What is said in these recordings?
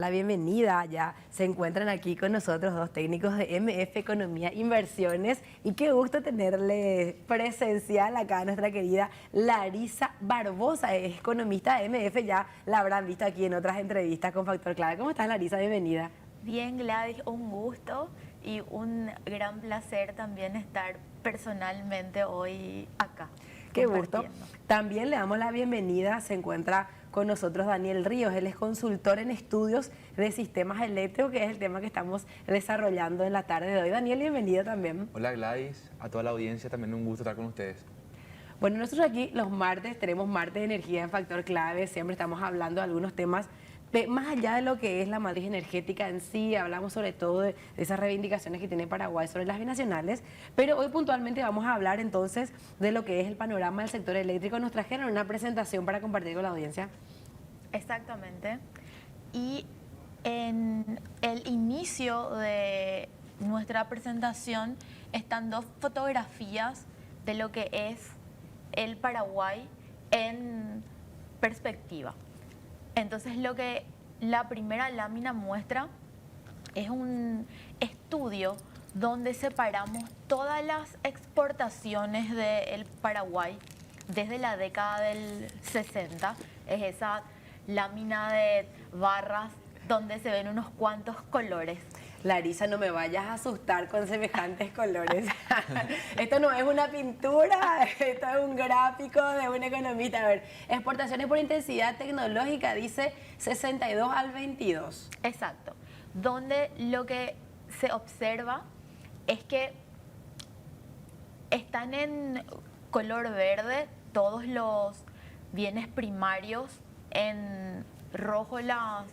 La bienvenida, ya se encuentran aquí con nosotros dos técnicos de MF Economía Inversiones y qué gusto tenerle presencial acá a nuestra querida Larisa Barbosa, es economista de MF, ya la habrán visto aquí en otras entrevistas con Factor Clave. ¿Cómo estás, Larisa? Bienvenida. Bien, Gladys, un gusto y un gran placer también estar personalmente hoy acá. Qué gusto. También le damos la bienvenida, se encuentra con nosotros Daniel Ríos, él es consultor en estudios de sistemas eléctricos, que es el tema que estamos desarrollando en la tarde de hoy. Daniel, bienvenido también. Hola Gladys, a toda la audiencia también un gusto estar con ustedes. Bueno, nosotros aquí los martes tenemos martes de energía en Factor Clave, siempre estamos hablando de algunos temas más allá de lo que es la matriz energética en sí, hablamos sobre todo de esas reivindicaciones que tiene Paraguay sobre las binacionales, pero hoy puntualmente vamos a hablar entonces de lo que es el panorama del sector eléctrico. Nos trajeron una presentación para compartir con la audiencia. Exactamente. Y en el inicio de nuestra presentación están dos fotografías de lo que es el Paraguay en perspectiva. Entonces lo que la primera lámina muestra es un estudio donde separamos todas las exportaciones del Paraguay desde la década del 60. Es esa lámina de barras donde se ven unos cuantos colores. Larisa, no me vayas a asustar con semejantes colores. Esto no es una pintura, esto es un gráfico de un economista. A ver, exportaciones por intensidad tecnológica, dice 62 al 22. Exacto. Donde lo que se observa es que están en color verde todos los bienes primarios, en rojo las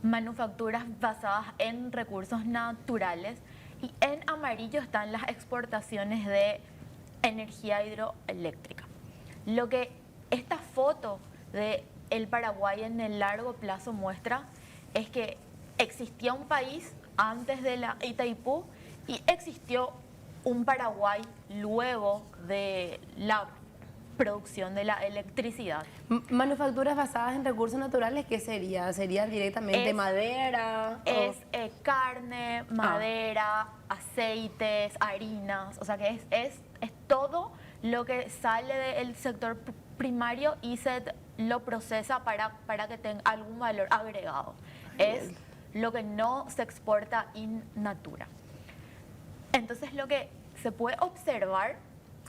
manufacturas basadas en recursos naturales y en amarillo están las exportaciones de energía hidroeléctrica. Lo que esta foto de el Paraguay en el largo plazo muestra es que existía un país antes de la Itaipú y existió un Paraguay luego de la producción de la electricidad. Manufacturas basadas en recursos naturales, ¿qué sería? ¿Sería directamente madera? Es carne, madera, aceites, harinas, o sea que es todo lo que sale del sector primario y se lo procesa para que tenga algún valor agregado. Es lo que no se exporta in natura. Entonces lo que se puede observar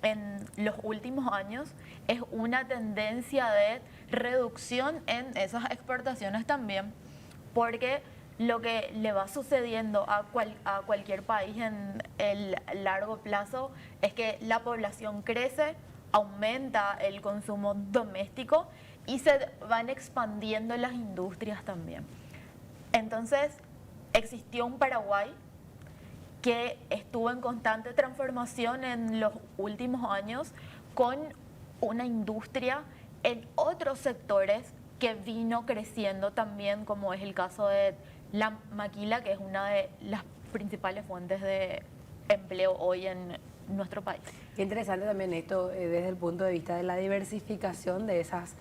en los últimos años es una tendencia de reducción en esas exportaciones también, porque lo que le va sucediendo a cualquier país en el largo plazo es que la población crece, aumenta el consumo doméstico y se van expandiendo las industrias también. Entonces, existió un Paraguay que estuvo en constante transformación en los últimos años con una industria en otros sectores que vino creciendo también, como es el caso de la maquila, que es una de las principales fuentes de empleo hoy en nuestro país. Qué interesante también esto desde el punto de vista de la diversificación de esas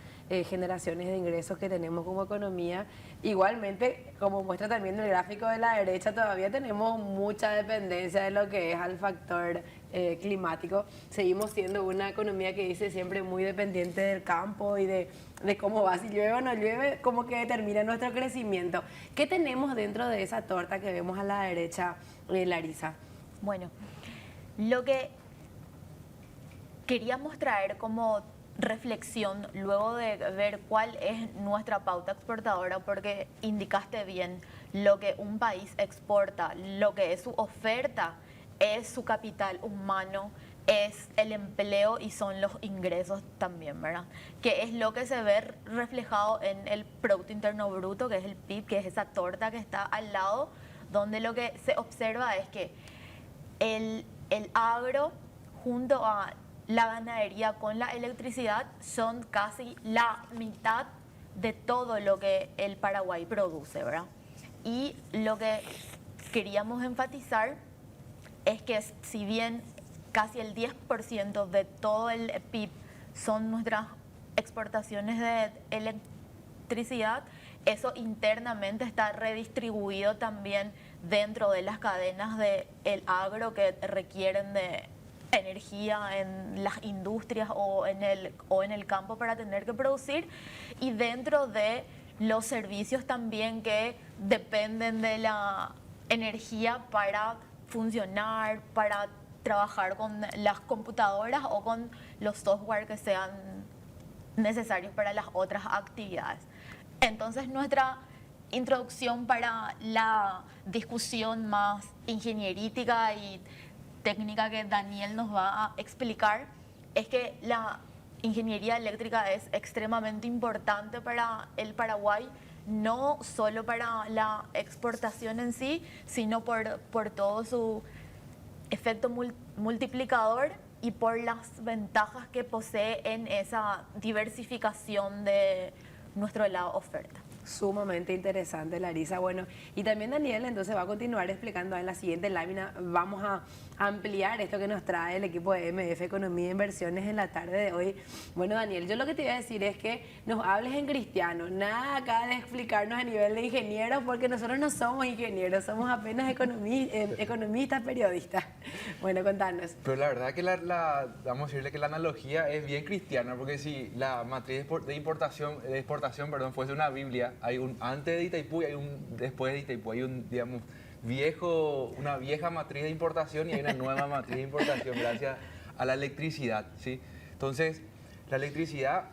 generaciones de ingresos que tenemos como economía. Igualmente, como muestra también el gráfico de la derecha, todavía tenemos mucha dependencia de lo que es al factor climático. Seguimos siendo una economía que dice siempre muy dependiente del campo y de cómo va, si llueve o no llueve, como que determina nuestro crecimiento. ¿Qué tenemos dentro de esa torta que vemos a la derecha, Larisa? Bueno, lo que queríamos traer como reflexión luego de ver cuál es nuestra pauta exportadora, porque indicaste bien lo que un país exporta, lo que es su oferta, es su capital humano, es el empleo y son los ingresos también, ¿verdad? Que es lo que se ve reflejado en el Producto Interno Bruto, que es el PIB, que es esa torta que está al lado, donde lo que se observa es que el agro junto a la ganadería con la electricidad son casi la mitad de todo lo que el Paraguay produce, ¿verdad? Y lo que queríamos enfatizar es que si bien casi el 10% de todo el PIB son nuestras exportaciones de electricidad, eso internamente está redistribuido también dentro de las cadenas del agro que requieren de energía en las industrias o en el campo para tener que producir, y dentro de los servicios también que dependen de la energía para funcionar, para trabajar con las computadoras o con los software que sean necesarios para las otras actividades. Entonces, nuestra introducción para la discusión más ingenierítica y técnica que Daniel nos va a explicar es que la ingeniería eléctrica es extremadamente importante para el Paraguay, no solo para la exportación en sí, sino por todo su efecto multiplicador y por las ventajas que posee en esa diversificación de nuestro lado oferta. Sumamente interesante, Larisa. Bueno, y también Daniel entonces va a continuar explicando en la siguiente lámina. Vamos a ampliar esto que nos trae el equipo de MF Economía e Inversiones en la tarde de hoy. Bueno, Daniel, yo lo que te iba a decir es que nos hables en cristiano, nada acá de explicarnos a nivel de ingenieros, porque nosotros no somos ingenieros, somos apenas economistas, periodistas. Bueno, contanos. Pero la verdad que vamos a decirle que la analogía es bien cristiana, porque si la matriz de exportación, fuese una Biblia, hay un antes de Itaipú y hay un después de Itaipú. Hay un, digamos, una vieja matriz de importación y hay una nueva matriz de importación gracias a la electricidad, ¿sí? Entonces, la electricidad,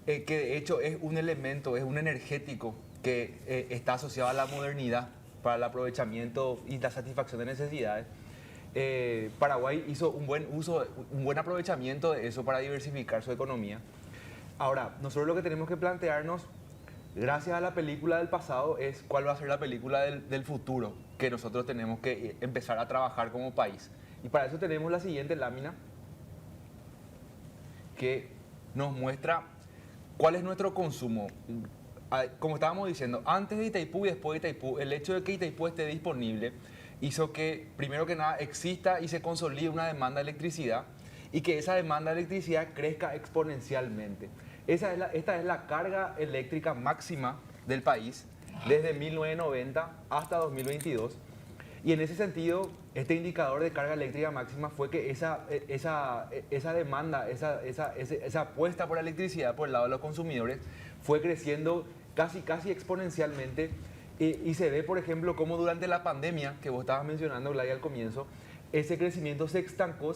que de hecho es un elemento, es un energético que está asociado a la modernidad para el aprovechamiento y la satisfacción de necesidades. Paraguay hizo un buen aprovechamiento de eso para diversificar su economía. Ahora, nosotros lo que tenemos que plantearnos, gracias a la película del pasado, es cuál va a ser la película del futuro que nosotros tenemos que empezar a trabajar como país. Y para eso tenemos la siguiente lámina que nos muestra cuál es nuestro consumo. Como estábamos diciendo, antes de Itaipú y después de Itaipú, el hecho de que Itaipú esté disponible hizo que, primero que nada, exista y se consolide una demanda de electricidad y que esa demanda de electricidad crezca exponencialmente. Esta es la carga eléctrica máxima del país desde 1990 hasta 2022. Y en ese sentido, este indicador de carga eléctrica máxima fue que esa demanda, esa apuesta por la electricidad por el lado de los consumidores fue creciendo casi exponencialmente. Y se ve, por ejemplo, cómo durante la pandemia, que vos estabas mencionando, Gladia, al comienzo, ese crecimiento se estancó.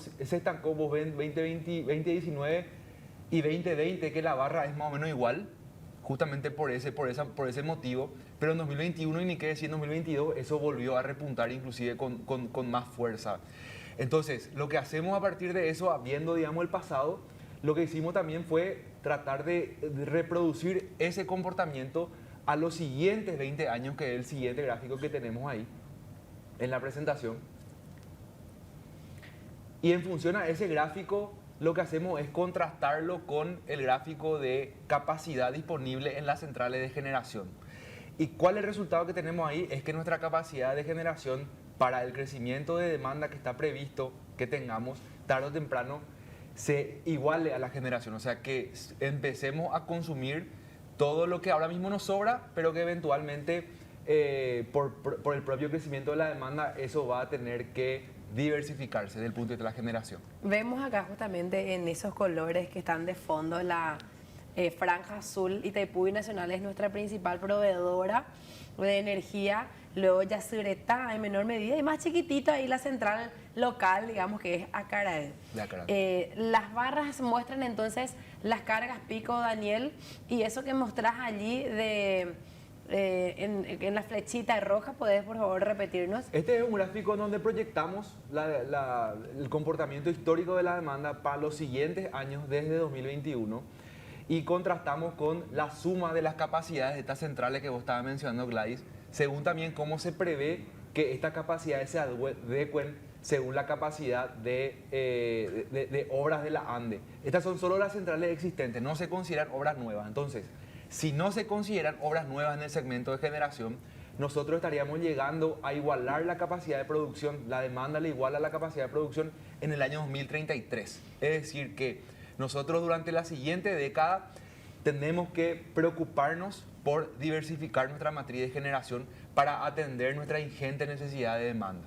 Vos ven 2019 y 2020, que la barra es más o menos igual, justamente por ese motivo, pero en 2021 y ni qué decir en 2022, eso volvió a repuntar inclusive con más fuerza. Entonces, lo que hacemos a partir de eso, viendo, digamos, el pasado, lo que hicimos también fue tratar de reproducir ese comportamiento a los siguientes 20 años, que es el siguiente gráfico que tenemos ahí en la presentación. Y en función a ese gráfico, lo que hacemos es contrastarlo con el gráfico de capacidad disponible en las centrales de generación. ¿Y cuál es el resultado que tenemos ahí? Es que nuestra capacidad de generación para el crecimiento de demanda que está previsto que tengamos, tarde o temprano, se iguale a la generación. O sea, que empecemos a consumir todo lo que ahora mismo nos sobra, pero que eventualmente, por el propio crecimiento de la demanda, eso va a tener que diversificarse desde el punto de vista de la generación. Vemos acá justamente en esos colores que están de fondo la franja azul. Itaipú Binacional es nuestra principal proveedora de energía, luego Yacyretá en menor medida y más chiquitito ahí la central local, digamos, que es Acaraed. Las barras muestran entonces las cargas pico, Daniel, y eso que mostrás allí en la flechita roja, ¿podés por favor repetirnos? Este es un gráfico donde proyectamos el comportamiento histórico de la demanda para los siguientes años desde 2021 y contrastamos con la suma de las capacidades de estas centrales que vos estabas mencionando, Gladys, según también cómo se prevé que estas capacidades se adecuen según la capacidad de obras de la ANDE. Estas son solo las centrales existentes, no se consideran obras nuevas. Entonces, si no se consideran obras nuevas en el segmento de generación, nosotros estaríamos llegando a igualar la capacidad de producción, la demanda le iguala a la capacidad de producción en el año 2033. Es decir, que nosotros durante la siguiente década tenemos que preocuparnos por diversificar nuestra matriz de generación para atender nuestra ingente necesidad de demanda.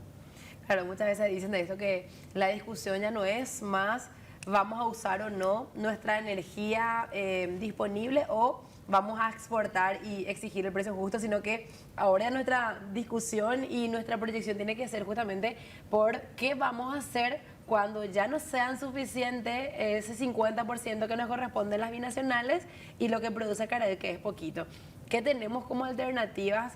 Claro, muchas veces dicen de eso que la discusión ya no es más vamos a usar o no nuestra energía disponible o vamos a exportar y exigir el precio justo, sino que ahora nuestra discusión y nuestra proyección tiene que ser justamente por qué vamos a hacer cuando ya no sean suficientes ese 50% que nos corresponde en las binacionales y lo que produce Carel, que es poquito. ¿Qué tenemos como alternativas?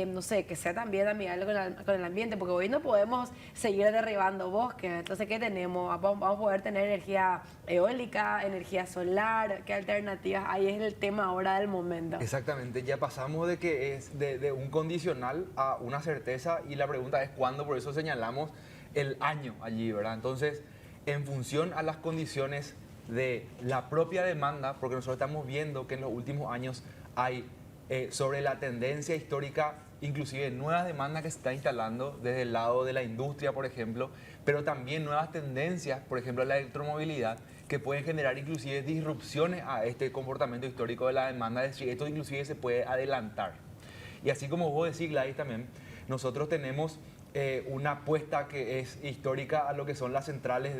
No sé, que sea también amigable con el ambiente, porque hoy no podemos seguir derribando bosques. Entonces, ¿qué tenemos? Vamos a poder tener energía eólica, energía solar. ¿Qué alternativas hay? Es el tema ahora del momento. Exactamente, ya pasamos de que es de un condicional a una certeza y la pregunta es cuándo, por eso señalamos el año allí, ¿verdad? Entonces, en función a las condiciones de la propia demanda, porque nosotros estamos viendo que en los últimos años hay sobre la tendencia histórica, inclusive nuevas demandas que se están instalando desde el lado de la industria, por ejemplo, pero también nuevas tendencias, por ejemplo, la electromovilidad, que pueden generar inclusive disrupciones a este comportamiento histórico de la demanda, es decir, esto inclusive se puede adelantar. Y así como vos decís, Gladys, también, nosotros tenemos una apuesta que es histórica a lo que son las centrales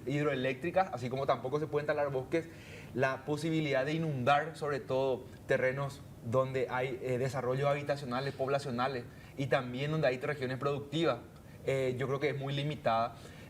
hidroeléctricas, así como tampoco se pueden talar bosques, la posibilidad de inundar sobre todo terrenos donde hay desarrollos habitacionales, poblacionales y también donde hay regiones productivas, yo creo que es muy limitada.